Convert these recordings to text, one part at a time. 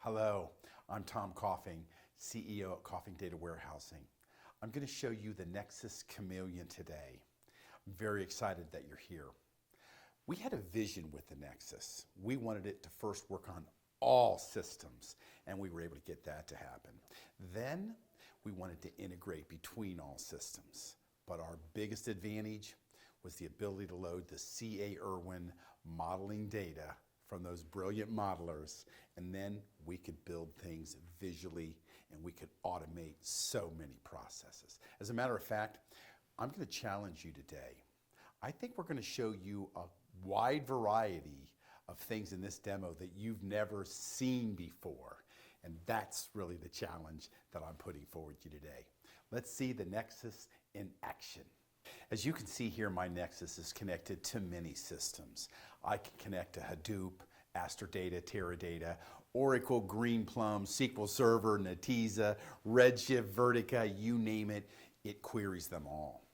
Hello, I'm Tom Coffing, CEO at Coffing Data Warehousing. I'm going to show you the Nexus Chameleon today. I'm very excited that you're here. We had a vision with the Nexus. We wanted it to first work on all systems, and we were able to get that to happen. Then we wanted to integrate between all systems, but our biggest advantage was the ability to load the C.A. Irwin modeling data from those brilliant modelers, and then we could build things visually and we could automate so many processes. As a matter of fact, I'm going to challenge you today. I think we're going to show you a wide variety of things in this demo that you've never seen before, and that's really the challenge that I'm putting forward to you today. Let's see the Nexus in action. As you can see here, my Nexus is connected to many systems. I can connect to Hadoop, Astrodata, Teradata, Oracle, Greenplum, SQL Server, Netezza, Redshift, Vertica, you name it, it queries them all.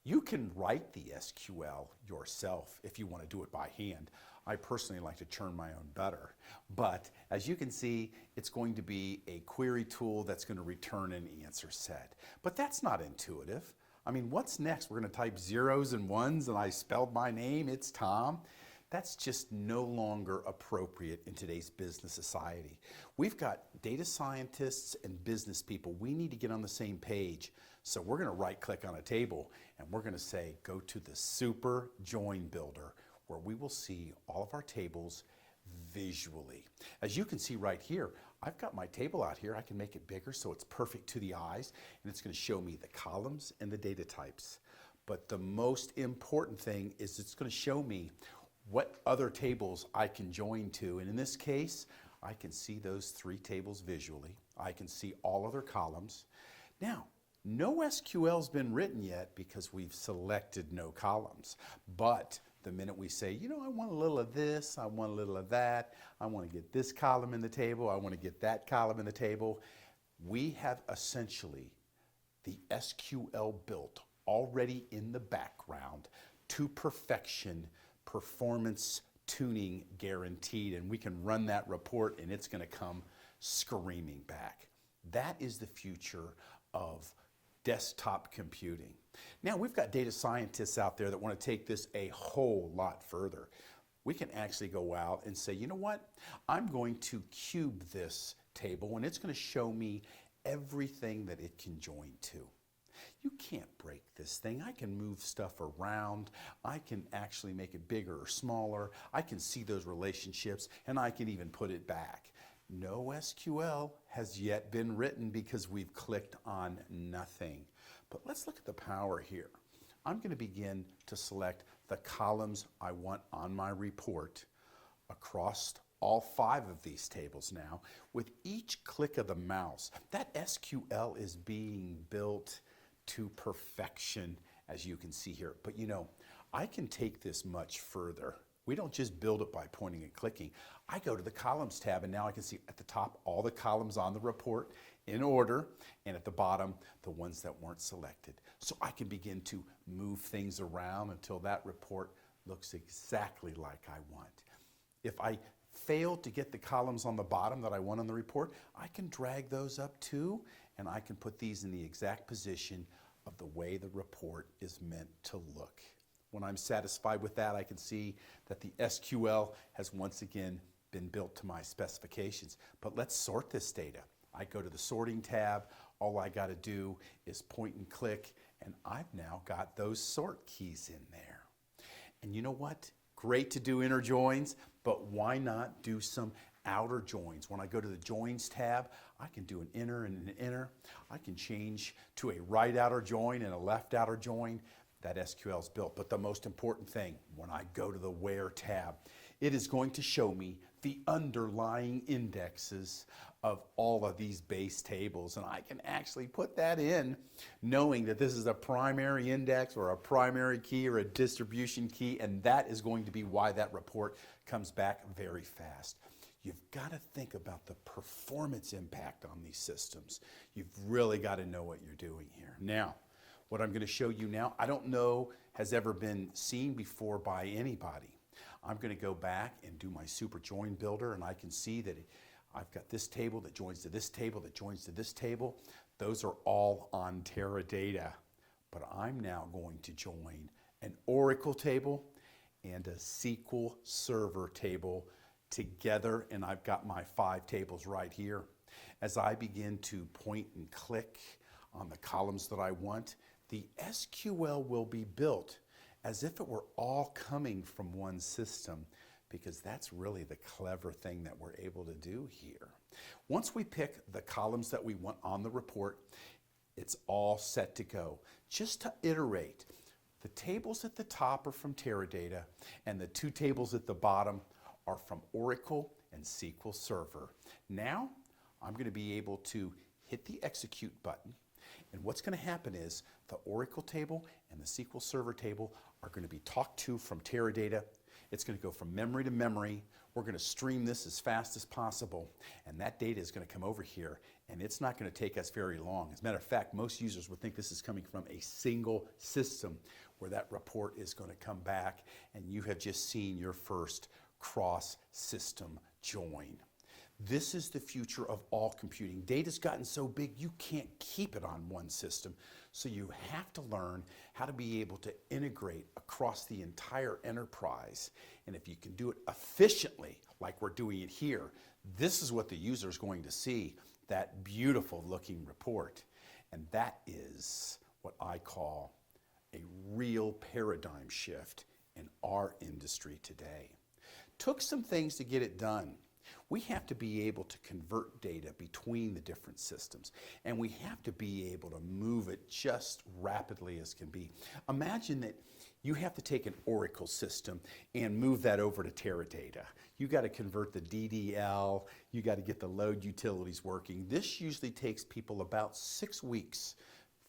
You can write the SQL yourself if you want to do it by hand. I personally like to churn my own butter. But as you can see, it's going to be a query tool that's going to return an answer set. But that's not intuitive. I mean, what's next? We're going to type zeros and ones and I spelled my name, it's Tom. That's just no longer appropriate in today's business society. We've got data scientists and business people. We need to get on the same page. So we're going to right click on a table and we're going to say, go to the Super Join Builder, where we will see all of our tables visually. As you can see right here, I've got my table out here. I can make it bigger so it's perfect to the eyes, and it's going to show me the columns and the data types. But the most important thing is it's going to show me what other tables I can join to. And in this case, I can see those three tables visually. I can see all other columns. Now, no SQL's been written yet because we've selected no columns. But the minute we say, you know, I want a little of this, I want a little of that, I want to get this column in the table, I want to get that column in the table, we have essentially the SQL built already in the background to perfection, performance tuning guaranteed, and we can run that report and it's going to come screaming back. That is the future of desktop computing. Now, we've got data scientists out there that want to take this a whole lot further. We can actually go out and say, you know what? I'm going to cube this table and it's going to show me everything that it can join to. You can't break this thing. I can move stuff around. I can actually make it bigger or smaller. I can see those relationships and I can even put it back. No SQL has yet been written because we've clicked on nothing. But let's look at the power here. I'm going to begin to select the columns I want on my report across all 5 of these tables now. With each click of the mouse, that SQL is being built to perfection, as you can see here. But you know, I can take this much further. We don't just build it by pointing and clicking. I go to the columns tab and now I can see at the top all the columns on the report in order, and at the bottom the ones that weren't selected. So I can begin to move things around until that report looks exactly like I want. If I fail to get the columns on the bottom that I want on the report, I can drag those up too, and I can put these in the exact position of the way the report is meant to look. When I'm satisfied with that, I can see that the SQL has once again been built to my specifications. But let's sort this data. I go to the sorting tab. All I got to do is point and click, and I've now got those sort keys in there. And you know what? Great to do inner joins, but why not do some outer joins? When I go to the joins tab, I can do an inner and an inner. I can change to a right outer join and a left outer join. That SQL is built. But the most important thing, when I go to the Where tab, it is going to show me the underlying indexes of all of these base tables. And I can actually put that in knowing that this is a primary index or a primary key or a distribution key, and that is going to be why that report comes back very fast. You've got to think about the performance impact on these systems. You've really got to know what you're doing here. Now, what I'm going to show you now, I don't know has ever been seen before by anybody. I'm going to go back and do my Super Join Builder, and I can see that I've got this table that joins to this table that joins to this table. Those are all on Teradata. But I'm now going to join an Oracle table and a SQL Server table together, and I've got my 5 tables right here. As I begin to point and click on the columns that I want, the SQL will be built as if it were all coming from one system, because that's really the clever thing that we're able to do here. Once we pick the columns that we want on the report, it's all set to go. Just to iterate, the tables at the top are from Teradata, and the 2 tables at the bottom are from Oracle and SQL Server. Now, I'm going to be able to hit the execute button, and what's going to happen is the Oracle table and the SQL Server table are going to be talked to from Teradata. It's going to go from memory to memory. We're going to stream this as fast as possible, and that data is going to come over here, and it's not going to take us very long. As a matter of fact, most users would think this is coming from a single system where that report is going to come back, and you have just seen your first cross-system join. This is the future of all computing. Data's gotten so big you can't keep it on one system, so you have to learn how to be able to integrate across the entire enterprise. And if you can do it efficiently, like we're doing it here, this is what the user is going to see, that beautiful looking report. And that is what I call a real paradigm shift in our industry today. Took some things to get it done. We have to be able to convert data between the different systems, and we have to be able to move it just rapidly as can be. Imagine that you have to take an Oracle system and move that over to Teradata. You got to convert the DDL, you got to get the load utilities working. This usually takes people about 6 weeks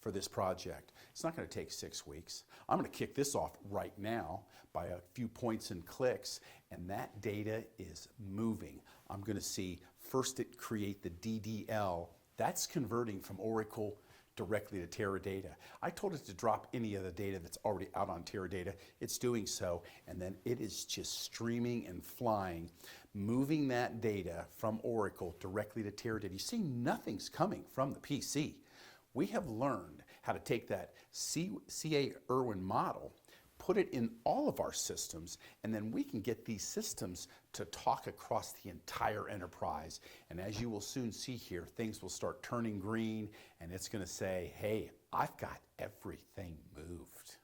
for this project. It's not going to take 6 weeks. I'm going to kick this off right now by a few points and clicks, and that data is moving. I'm going to see first it create the DDL. That's converting from Oracle directly to Teradata. I told it to drop any of the data that's already out on Teradata. It's doing so, and then it is just streaming and flying, moving that data from Oracle directly to Teradata. You see, nothing's coming from the PC. We have learned how to take that C.A. Irwin model, put it in all of our systems, and then we can get these systems to talk across the entire enterprise. And as you will soon see here, things will start turning green, and it's going to say, hey, I've got everything moved.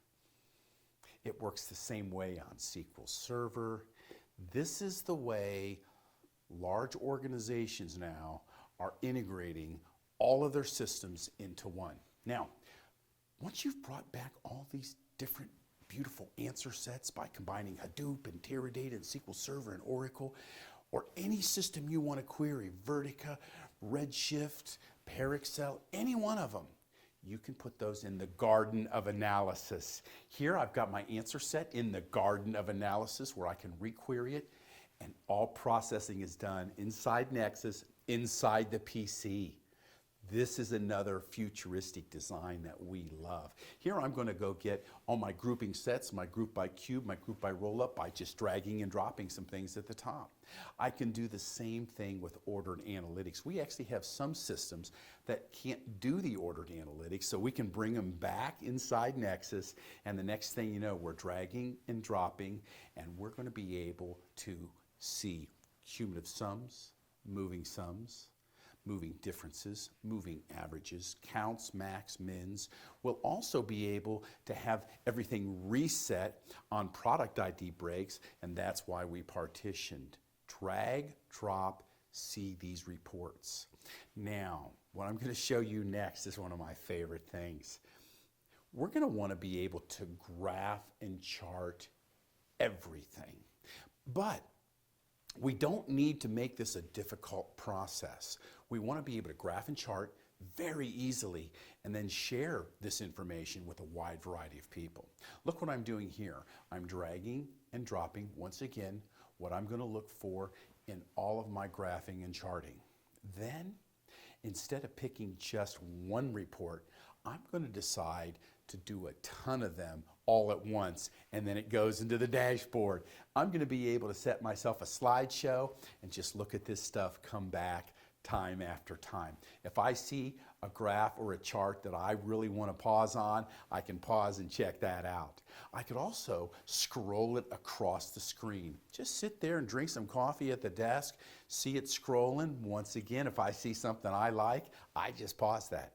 It works the same way on SQL Server. This is the way large organizations now are integrating all of their systems into one. Now, once you've brought back all these different beautiful answer sets by combining Hadoop and Teradata and SQL Server and Oracle, or any system you want to query, Vertica, Redshift, Parexel, any one of them, you can put those in the garden of analysis. Here I've got my answer set in the garden of analysis where I can requery it, and all processing is done inside Nexus, inside the PC. This is another futuristic design that we love. Here I'm going to go get all my grouping sets, my group by cube, my group by roll-up, by just dragging and dropping some things at the top. I can do the same thing with ordered analytics. We actually have some systems that can't do the ordered analytics, so we can bring them back inside Nexus, and the next thing you know, we're dragging and dropping, and we're going to be able to see cumulative sums, moving differences, moving averages, counts, max, mins. We'll also be able to have everything reset on product ID breaks, and that's why we partitioned. Drag, drop, see these reports. Now, what I'm going to show you next is one of my favorite things. We're going to want to be able to graph and chart everything, but we don't need to make this a difficult process. We want to be able to graph and chart very easily and then share this information with a wide variety of people. Look what I'm doing here. I'm dragging and dropping, once again, what I'm going to look for in all of my graphing and charting. Then, instead of picking just one report, I'm going to decide to do a ton of them all at once, and then it goes into the dashboard. I'm going to be able to set myself a slideshow and just look at this stuff come back time after time. If I see a graph or a chart that I really want to pause on, I can pause and check that out. I could also scroll it across the screen. Just sit there and drink some coffee at the desk, see it scrolling. Once again, if I see something I like, I just pause that.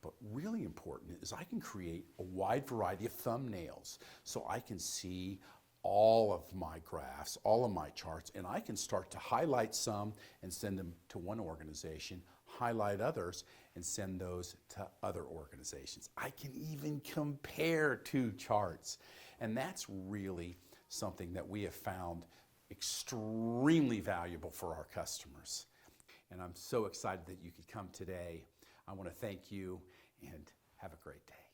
But really important is I can create a wide variety of thumbnails so I can see all of my graphs, all of my charts, and I can start to highlight some and send them to one organization, highlight others and send those to other organizations. I can even compare two charts. And that's really something that we have found extremely valuable for our customers. And I'm so excited that you could come today. I want to thank you and have a great day.